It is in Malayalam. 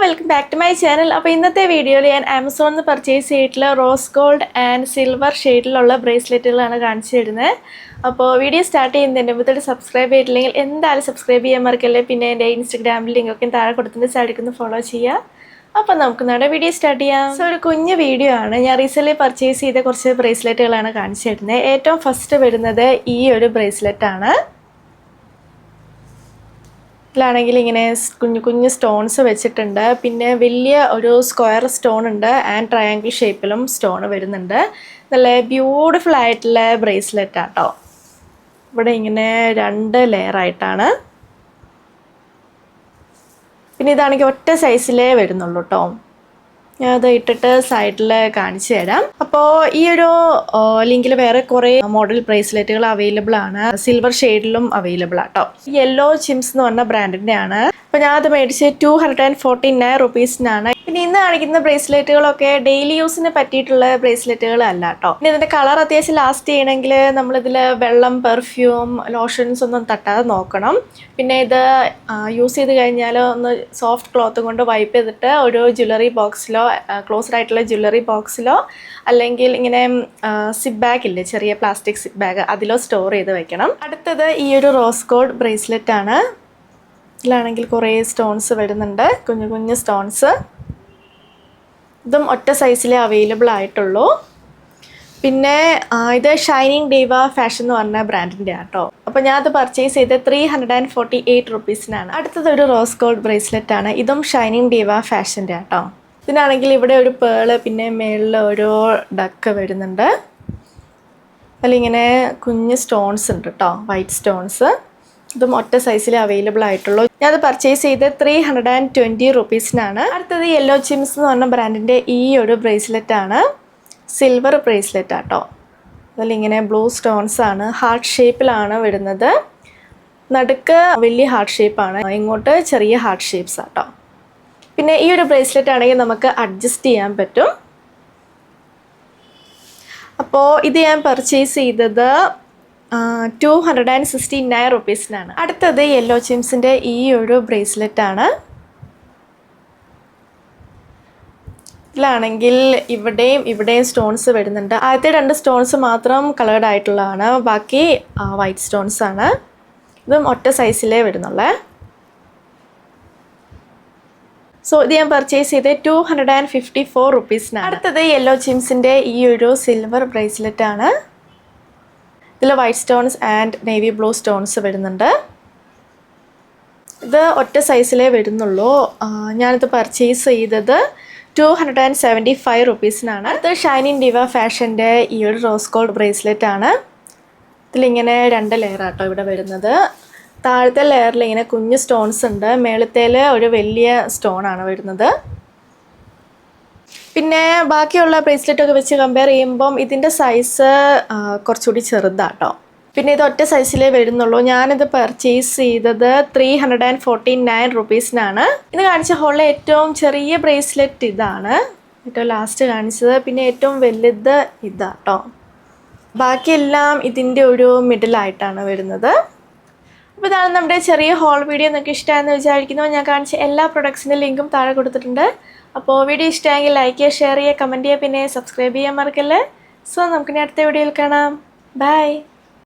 Welcome back to my channel. അപ്പോൾ ഇന്നത്തെ വീഡിയോയിൽ ഞാൻ ആമസോണിൽ നിന്ന് പർച്ചേസ് ചെയ്തിട്ടുള്ള റോസ് ഗോൾഡ് ആൻഡ് സിൽവർ ഷെയ്ഡിലുള്ള ബ്രേസ്ലെറ്റുകളാണ് കാണിച്ചു തരുന്നത്. അപ്പോൾ വീഡിയോ സ്റ്റാർട്ട് ചെയ്യുന്നതിൻ്റെ മുമ്പ് സബ്സ്ക്രൈബ് ചെയ്തിട്ടില്ലെങ്കിൽ എന്തായാലും സബ്സ്ക്രൈബ് ചെയ്യാൻ മറക്കല്ലേ. പിന്നെ എൻ്റെ ഇൻസ്റ്റഗ്രാമിൽ ലിങ്കൊക്കെ താഴെ കൊടുത്തിട്ട് സൈഡിൽ ഫോളോ ചെയ്യുക. അപ്പോൾ നമുക്ക് നമ്മുടെ വീഡിയോ സ്റ്റാർട്ട് ചെയ്യാം. സോ ഒരു കുഞ്ഞ് വീഡിയോ ആണ്. ഞാൻ റീസെൻ്റ്ലി പർച്ചേസ് ചെയ്ത കുറച്ച് ബ്രേസ്ലെറ്റുകളാണ് കാണിച്ചു തരുന്നത്. ഏറ്റവും ഫസ്റ്റ് വരുന്നത് ഈ ഒരു ബ്രേസ്ലെറ്റാണ്. ിലാണെങ്കിൽ ഇങ്ങനെ കുഞ്ഞു കുഞ്ഞു സ്റ്റോൺസ് വെച്ചിട്ടുണ്ട്. പിന്നെ വലിയ ഒരു സ്ക്വയർ സ്റ്റോൺ ഉണ്ട് ആൻഡ് ട്രയാങ്കിൾ ഷേപ്പിലും സ്റ്റോൺ വരുന്നുണ്ട്. നല്ല ബ്യൂട്ടിഫുൾ ആയിട്ടുള്ള ബ്രേസ്ലെറ്റ് ആട്ടോ. ഇവിടെ ഇങ്ങനെ 2 ലെയർ ആയിട്ടാണ്. പിന്നെ ഇതാണെങ്കിൽ ഒറ്റ സൈസിലേ വരുന്നുള്ളൂ കേട്ടോ. ഞാൻ അത് ഇട്ടിട്ട് സൈഡിൽ കാണിച്ചു തരാം. അപ്പോൾ ഈ ഒരു ലിങ്കിൽ വേറെ കുറേ മോഡൽ ബ്രേസ്ലെറ്റുകൾ അവൈലബിൾ ആണ്. സിൽവർ ഷെയ്ഡിലും അവൈലബിൾ ആട്ടോ. യെല്ലോ ചിംസ് എന്ന് പറഞ്ഞ ബ്രാൻഡിൻ്റെ ആണ്. അപ്പോൾ ഞാൻ അത് മേടിച്ച് 249 റുപ്പീസിനാണ്. പിന്നെ ഇന്ന് കാണിക്കുന്ന ബ്രേസ്ലെറ്റുകളൊക്കെ ഡെയിലി യൂസിന് പറ്റിയിട്ടുള്ള ബ്രേസ്ലെറ്റുകളല്ല കേട്ടോ. പിന്നെ ഇതിൻ്റെ കളർ അത്യാവശ്യം ലാസ്റ്റ് ചെയ്യണമെങ്കിൽ നമ്മളിതിൽ വെള്ളം, പെർഫ്യൂം, ലോഷൻസ് ഒന്നും തട്ടാതെ നോക്കണം. പിന്നെ ഇത് യൂസ് ചെയ്ത് കഴിഞ്ഞാൽ ഒന്ന് സോഫ്റ്റ് ക്ലോത്ത് കൊണ്ട് വൈപ്പ് ചെയ്തിട്ട് ഒരു ജ്വല്ലറി ബോക്സിലോ ക്ലോസ്ഡ് ആയിട്ടുള്ള ജ്വല്ലറി ബോക്സിലോ അല്ലെങ്കിൽ ഇങ്ങനെ സിപ്പ് ബാഗ് ഇല്ലേ, ചെറിയ പ്ലാസ്റ്റിക് സിപ്പ് ബാഗ്, അതിലോ സ്റ്റോർ ചെയ്ത് വെക്കണം. അടുത്തത് ഈ ഒരു റോസ് ഗോൾഡ് ബ്രേസ്ലെറ്റ് ആണ്. ഇതിലാണെങ്കിൽ കുറേ സ്റ്റോൺസ് വരുന്നുണ്ട്, കുഞ്ഞു കുഞ്ഞു സ്റ്റോൺസ്. ഇതും ഒറ്റ സൈസിലേ അവൈലബിൾ ആയിട്ടുള്ളൂ. പിന്നെ ഇത് ഷൈനിങ് ഡീവ ഫാഷൻ എന്ന് പറഞ്ഞ ബ്രാൻഡിൻ്റെ ആട്ടോ. അപ്പോൾ ഞാൻ അത് പർച്ചേസ് ചെയ്ത് 348 റുപ്പീസിനാണ്. അടുത്തത് ഒരു റോസ് ഗോൾഡ് ബ്രേസ്ലെറ്റ് ആണ്. ഇതും ഷൈനിങ് ഡീവ ഫാഷൻ്റെ ആട്ടോ. ഇതിനാണെങ്കിൽ ഇവിടെ ഒരു പേള്, പിന്നെ മേളിൽ ഒരു ഡക്ക് വരുന്നുണ്ട്. അതിലിങ്ങനെ കുഞ്ഞ് സ്റ്റോൺസ് ഉണ്ട് കേട്ടോ, വൈറ്റ് സ്റ്റോൺസ്. ഇതും ഒറ്റ സൈസിൽ അവൈലബിൾ ആയിട്ടുള്ളൂ. ഞാനത് പർച്ചേസ് ചെയ്ത് 320 റുപ്പീസിനാണ്. അടുത്തത് യെല്ലോ ചിംസ് എന്ന് പറഞ്ഞ ബ്രാൻഡിൻ്റെ ഈ ഒരു ബ്രേസ്ലെറ്റ് ആണ്. സിൽവർ ബ്രേസ്ലെറ്റ് ആട്ടോ. അതിലിങ്ങനെ ബ്ലൂ സ്റ്റോൺസ് ആണ്. ഹാർട്ട് ഷേപ്പിലാണ് വരുന്നത്. നടുക്ക് വലിയ ഹാർട്ട് ഷേപ്പാണ്, ഇങ്ങോട്ട് ചെറിയ ഹാർട്ട് ഷേപ്സ് ആട്ടോ. പിന്നെ ഈ ഒരു ബ്രേസ്ലെറ്റ് ആണെങ്കിൽ നമുക്ക് അഡ്ജസ്റ്റ് ചെയ്യാൻ പറ്റും. അപ്പോൾ ഇത് ഞാൻ പർച്ചേസ് ചെയ്തത് 269 റുപ്പീസിനാണ്. അടുത്തത് യെല്ലോ ചിംസിൻ്റെ ഈ ഒരു ബ്രേസ്ലെറ്റ് ആണ്. ഇതിലാണെങ്കിൽ ഇവിടെയും സ്റ്റോൺസ് വരുന്നുണ്ട്. ആദ്യത്തെ 2 സ്റ്റോൺസ് മാത്രം കളേർഡ് ആയിട്ടുള്ളതാണ്, ബാക്കി വൈറ്റ് സ്റ്റോൺസ് ആണ്. ഇതും ഒറ്റ സൈസിലേ വരുന്നുള്ളേ. സോ ഇത് ഞാൻ പർച്ചേസ് ചെയ്ത് 254 റുപ്പീസിനാണ്. അടുത്തത് യെല്ലോ ചിംസിൻ്റെ ഈ ഒരു സിൽവർ ബ്രേസ്ലെറ്റ് ആണ്. ഇതിൽ white stones and navy blue stones വരുന്നുണ്ട്. ഇത് ഒറ്റ സൈസിലേ വരുന്നുള്ളൂ. ഞാനിത് പർച്ചേസ് ചെയ്തത് 275 റുപ്പീസിനാണ്. അടുത്ത ഷൈനിങ് ഡിവ ഫാഷൻ്റെ ഈ ഒരു റോസ് ഗോൾഡ് ബ്രേസ്ലെറ്റ് ആണ്. ഇതിലിങ്ങനെ 2 ലെയർ ആട്ടോ ഇവിടെ വരുന്നത്. താഴത്തെ ലെയറിൽ ഇങ്ങനെ കുഞ്ഞ് സ്റ്റോൺസ് ഉണ്ട്, മേളത്തേൽ ഒരു വലിയ സ്റ്റോൺ ആണ് വരുന്നത്. പിന്നെ ബാക്കിയുള്ള ബ്രേസ്ലെറ്റൊക്കെ വെച്ച് കമ്പയർ ചെയ്യുമ്പം ഇതിൻ്റെ സൈസ് കുറച്ചുകൂടി ചെറുതാട്ടോ. പിന്നെ ഇത് ഒറ്റ സൈസിലേ വരുന്നുള്ളൂ. ഞാനിത് പർച്ചേസ് ചെയ്തത് 349 റുപ്പീസിനാണ്. ഇത് കാണിച്ച ഹോളിലെ ഏറ്റവും ചെറിയ ബ്രേസ്ലെറ്റ് ഇതാണ്, ഏറ്റവും ലാസ്റ്റ് കാണിച്ചത്. പിന്നെ ഏറ്റവും വലുത് ഇതാട്ടോ. ബാക്കിയെല്ലാം ഇതിൻ്റെ ഒരു മിഡിലായിട്ടാണ് വരുന്നത്. അപ്പോൾ ഇതാണ് നമ്മുടെ ചെറിയ ഹോൾ വീഡിയോ. നിങ്ങൾക്ക് ഇഷ്ടമായെന്ന് വിചാരിക്കുന്നു. ഞാൻ കാണിച്ച എല്ലാ പ്രൊഡക്ട്സിൻ്റെ ലിങ്കും താഴെ കൊടുത്തിട്ടുണ്ട്. അപ്പോൾ വീഡിയോ ഇഷ്ടമായെങ്കിൽ ലൈക്ക് ചെയ്യുക, ഷെയർ ചെയ്യുക, കമൻറ്റ് ചെയ്യുക, പിന്നെ സബ്സ്ക്രൈബ് ചെയ്യാൻ മറക്കല്ലേ. സോ നമുക്കിനി അടുത്ത വീഡിയോയിൽ കാണാം. ബൈ.